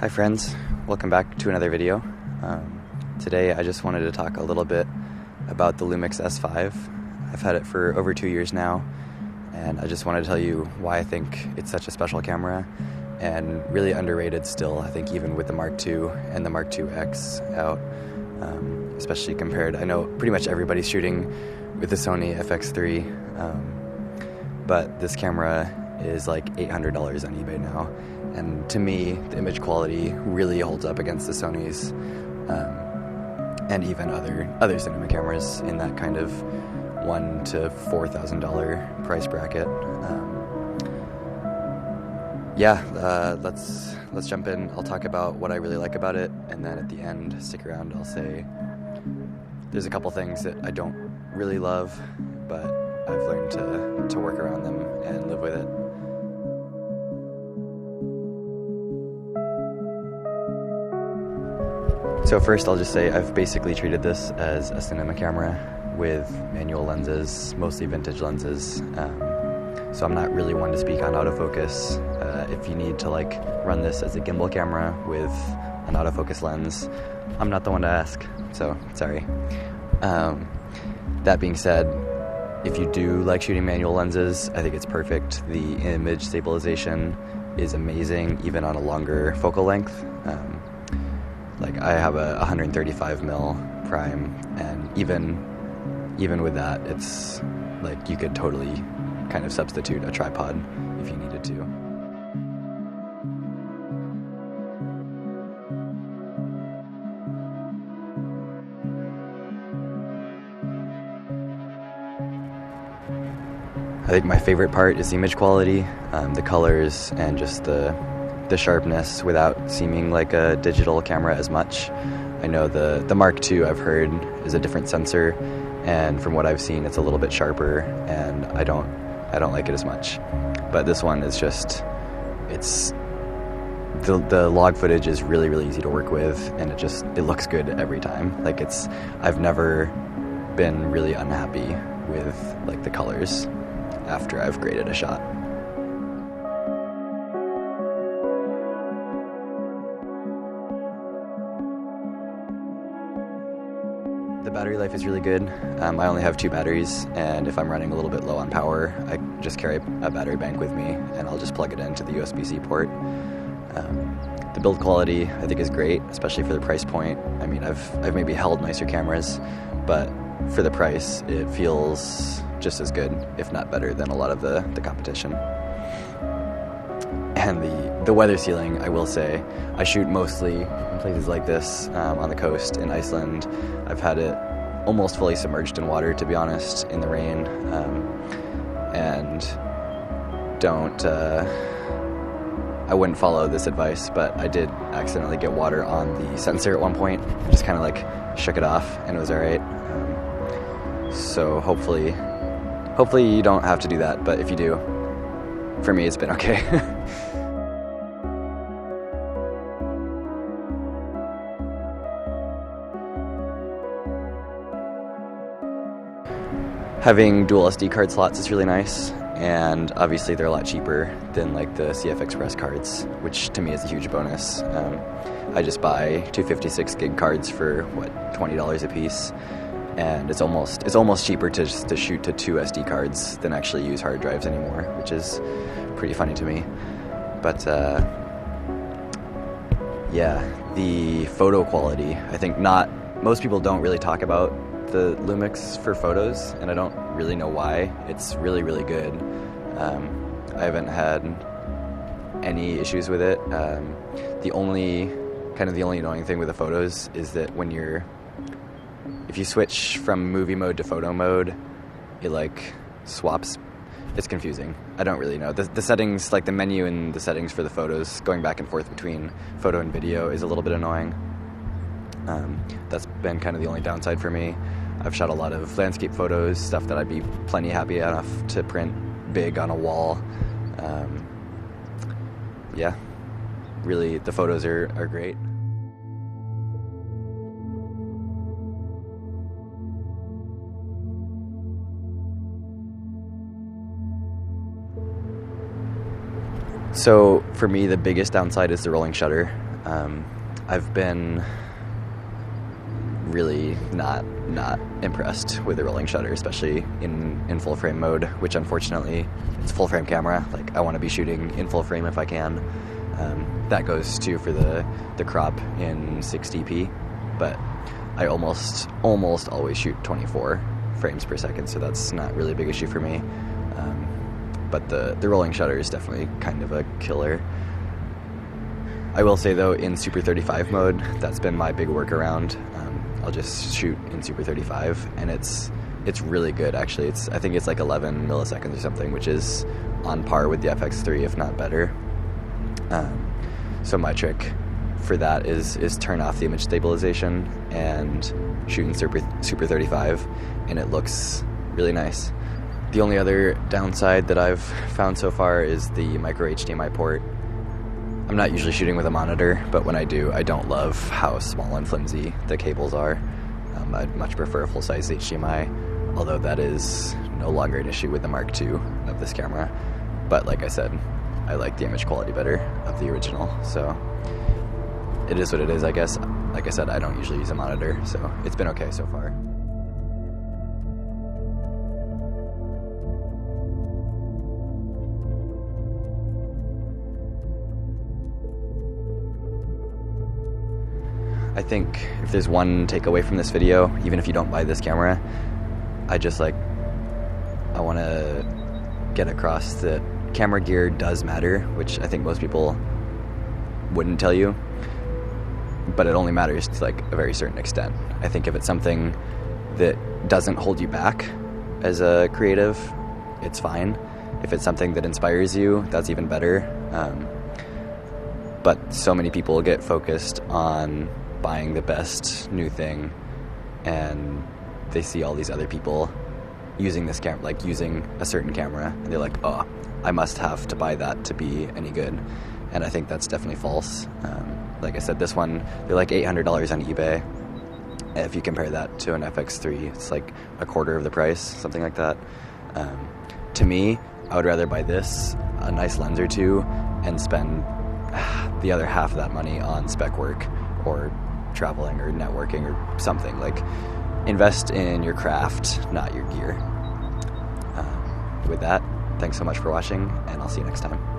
Hi friends, welcome back to another video. Today I just wanted to talk a little bit about the Lumix S5. I've had it for over 2 years now, and I just wanted to tell you why I think it's such a special camera and really underrated still, I think, even with the Mark II and the Mark IIX out, especially compared. I know pretty much everybody's shooting with the Sony FX3, but this camera is like $800 on eBay now. And to me, the image quality really holds up against the Sonys and even other cinema cameras in that kind of $1,000 to $4,000 price bracket. Let's jump in. I'll talk about what I really like about it, and then at the end, stick around, I'll say there's a couple things that I don't really love, but I've learned to work around them and live with it. So first, I'll just say I've basically treated this as a cinema camera with manual lenses, mostly vintage lenses. So I'm not really one to speak on autofocus. If you need to run this as a gimbal camera with an autofocus lens, I'm not the one to ask, so sorry. That being said, if you do like shooting manual lenses, I think it's perfect. The image stabilization is amazing, even on a longer focal length. I have a 135mm prime, and even with that, it's you could totally kind of substitute a tripod if you needed to. I think my favorite part is the image quality, the colors, and just the sharpness without seeming like a digital camera as much. I know the Mark II, I've heard, is a different sensor, and from what I've seen, it's a little bit sharper, and I don't like it as much. But this one is just, the log footage is really, really easy to work with, and it looks good every time. I've never been really unhappy with the colors after I've graded a shot. The battery life is really good. I only have 2 batteries, and if I'm running a little bit low on power, I just carry a battery bank with me, and I'll just plug it into the USB-C port. The build quality, I think, is great, especially for the price point. I mean, I've maybe held nicer cameras, but for the price, it feels just as good, if not better, than a lot of the competition. And the weather sealing, I will say, I shoot mostly in places like this, on the coast in Iceland. I've had it almost fully submerged in water, to be honest, in the rain, and I wouldn't follow this advice, but I did accidentally get water on the sensor at one point. I just kind of shook it off, and it was alright. So hopefully you don't have to do that, but if you do, for me, it's been okay. Having dual SD card slots is really nice, and obviously they're a lot cheaper than the CF Express cards, which to me is a huge bonus. I just buy 256 gig cards for $20 a piece, and it's almost cheaper to shoot to 2 SD cards than actually use hard drives anymore, which is pretty funny to me. But the photo quality, I think most people don't really talk about the Lumix for photos, and I don't really know why. It's really, really good. I haven't had any issues with it. The only annoying thing with the photos is that if you switch from movie mode to photo mode, it swaps. It's confusing. I don't really know. The settings, the menu and the settings for the photos, going back and forth between photo and video is a little bit annoying. That's been kind of the only downside for me. I've shot a lot of landscape photos, stuff that I'd be plenty happy enough to print big on a wall. Really, the photos are great. So for me, the biggest downside is the rolling shutter. I've been really not impressed with the rolling shutter, especially in full frame mode, which unfortunately it's a full frame camera. Like, I want to be shooting in full frame if I can. That goes too for the crop in 60p, but I almost always shoot 24 frames per second, so that's not really a big issue for me. But the rolling shutter is definitely kind of a killer. I will say though, in Super 35 mode, that's been my big workaround. I'll just shoot in Super 35, and it's really good actually. I think it's like 11 milliseconds or something, which is on par with the FX3, if not better. So my trick for that is turn off the image stabilization and shoot in Super 35, and it looks really nice. The only other downside that I've found so far is the micro HDMI port. I'm not usually shooting with a monitor, but when I do, I don't love how small and flimsy the cables are. I'd much prefer a full-size HDMI, although that is no longer an issue with the Mark II of this camera. But like I said, I like the image quality better of the original, so it is what it is, I guess. Like I said, I don't usually use a monitor, so it's been okay so far. I think if there's one takeaway from this video, even if you don't buy this camera, I want to get across that camera gear does matter, which I think most people wouldn't tell you, but it only matters to like a very certain extent. I think if it's something that doesn't hold you back as a creative, it's fine. If it's something that inspires you, that's even better. But so many people get focused on buying the best new thing, and they see all these other people using this camera, like using a certain camera, and they're like, oh, I must have to buy that to be any good. And I think that's definitely false. Like I said, this one, they're like $800 on eBay. If you compare that to an FX3, it's like a quarter of the price, something like that. To me, I would rather buy this, a nice lens or two, and spend the other half of that money on spec work or traveling or networking or something. Like, invest in your craft, not your gear. With that, thanks so much for watching, and I'll see you next time.